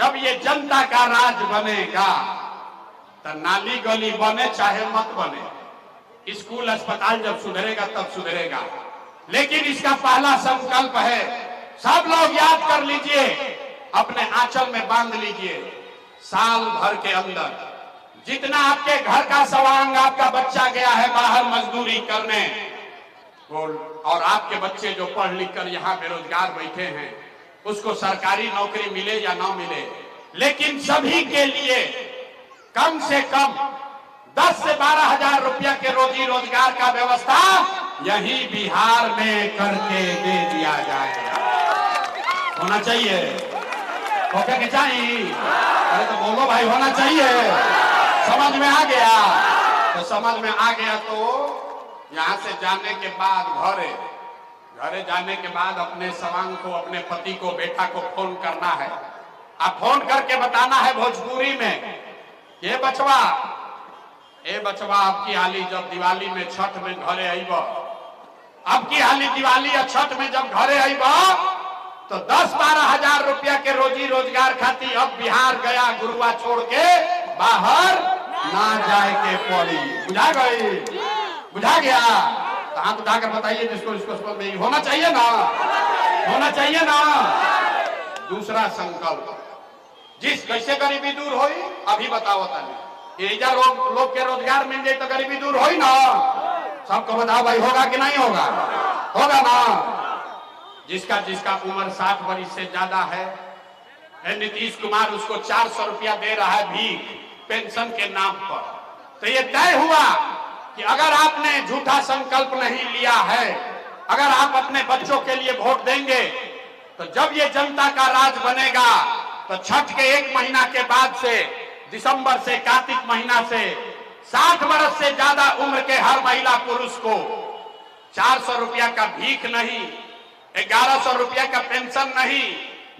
जब ये जनता का राज बनेगा तो नाली गली बने चाहे मत बने, स्कूल अस्पताल जब सुधरेगा तब सुधरेगा। लेकिन इसका पहला संकल्प है, सब लोग याद कर लीजिए, अपने आंचल में बांध लीजिए, साल भर के अंदर जितना आपके घर का सवांग आपका बच्चा गया है बाहर मजदूरी करने, और आपके बच्चे जो पढ़ लिख कर यहाँ बेरोजगार बैठे हैं, उसको सरकारी नौकरी मिले या ना मिले, लेकिन सभी के लिए कम से कम 10 से 12 हजार रुपया के रोजी रोजगार का व्यवस्था यही बिहार में करके दे दिया जाएगा। होना चाहिए, होके के चाहिए? अरे तो बोलो भाई, होना चाहिए। समझ में आ गया? तो समझ में आ गया तो यहाँ से जाने के बाद घरे जाने के बाद अपने सवांग को, अपने पति को, बेटा को फोन करना है। आप फोन करके बताना है भोजपुरी में, ये बचवा आपकी हाली जब दिवाली में छठ में घरे आईब, अब की हाली दिवाली या छठ में जब घरे आईब तो 10-12 हजार रुपया के रोजी रोजगार खातिर अब बिहार गया गुरुआ छोड़ के बाहर ना जाए के पड़ी। बुझा गई? बुझा गया? तो हाथ उठाकर बताइए जिसको इसको समझ में होना चाहिए ना, होना चाहिए ना। दूसरा संकल्प, जिस कैसे गरीबी दूर होई अभी बताओ तानी, ये लोग के रोजगार मिल जाए तो गरीबी दूर होई ना। सबको बताओ भाई, होगा कि नहीं होगा? होगा ना। जिसका उम्र 60 वर्ष से ज्यादा है, नीतीश कुमार उसको 400 रुपया दे रहा है भीख पेंशन के नाम पर। तो ये तय हुआ कि अगर आपने झूठा संकल्प नहीं लिया है, अगर आप अपने बच्चों के लिए वोट देंगे, तो जब ये जनता का राज बनेगा तो छठ के 1 महीना के बाद से, दिसंबर से, कार्तिक महीना से 60 वर्ष से ज्यादा उम्र के हर महिला पुरुष को 400 रुपया का भीख नहीं, 1100 रुपया का पेंशन नहीं,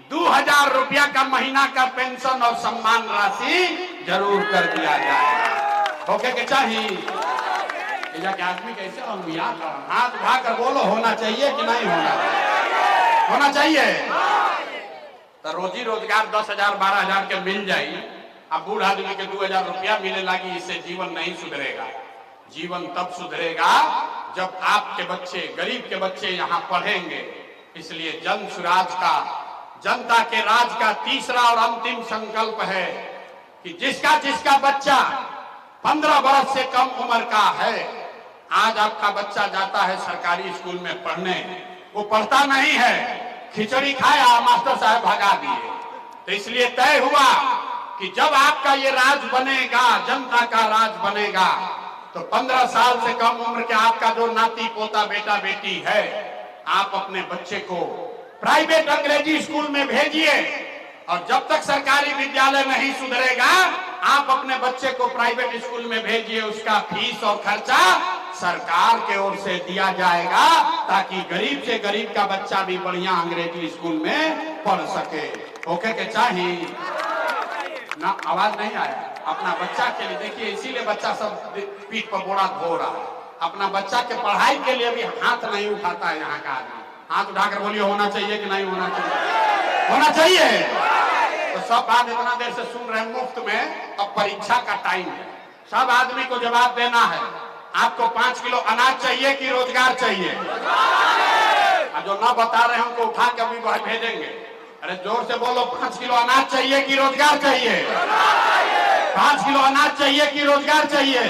2000 रुपया का महीना का पेंशन और सम्मान राशि जरूर कर दिया जाएगा। ओके के चाहिए? जाके आदमी कैसे हाथ उठाकर बोलो, होना चाहिए कि नहीं होना चाहिए? होना चाहिए। तो रोजी रोजगार 10 हजार 12 हजार के मिल जाए, अब बूढ़ आदमी के 2000 रुपया मिले लगी, इससे जीवन नहीं सुधरेगा। जीवन तब सुधरेगा जब आपके बच्चे, गरीब के बच्चे यहाँ पढ़ेंगे। इसलिए जन सुराज का, जनता के राज का तीसरा और अंतिम संकल्प है कि जिसका बच्चा 15 वर्ष से कम उम्र का है, आज आपका बच्चा जाता है सरकारी स्कूल में पढ़ने, वो पढ़ता नहीं है, खिचड़ी खाया, मास्टर साहब भगा दिए। तो इसलिए तय हुआ कि जब आपका ये राज बनेगा, जनता का राज बनेगा, तो 15 साल से कम उम्र के आपका जो नाती पोता बेटा बेटी है, आप अपने बच्चे को प्राइवेट अंग्रेजी स्कूल में भेजिए। और जब तक सरकारी विद्यालय नहीं सुधरेगा, आप अपने बच्चे को प्राइवेट स्कूल में भेजिए, उसका फीस और खर्चा सरकार के ओर से दिया जाएगा, ताकि गरीब से गरीब का बच्चा भी बढ़िया अंग्रेजी स्कूल में पढ़ सके। ओके के चाहिए ना? आवाज नहीं आया? अपना बच्चा के लिए देखिए, इसीलिए बच्चा सब पीठ पर बोरा धो रहा है। अपना बच्चा के पढ़ाई के लिए भी हाथ नहीं उठाता है यहाँ का आदमी। हाथ उठाकर बोलिए, होना चाहिए कि नहीं होना चाहिए? होना चाहिए। तो सब बात इतना देर से सुन रहे हैं मुफ्त में, अब परीक्षा का टाइम है, सब आदमी को जवाब देना है। आपको 5 किलो अनाज चाहिए कि रोजगार चाहिए? और जो ना बता रहे हैं उनको उठा के अभी भेजेंगे। अरे जोर से बोलो, 5 किलो अनाज चाहिए कि रोजगार चाहिए? 5 किलो अनाज चाहिए कि रोजगार चाहिए?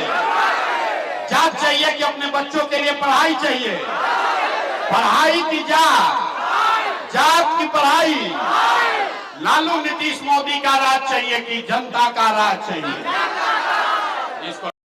जात चाहिए कि अपने बच्चों के लिए पढ़ाई चाहिए? पढ़ाई की जात की पढ़ाई? लालू नीतीश मोदी का राज चाहिए कि जनता का राज चाहिए? इसको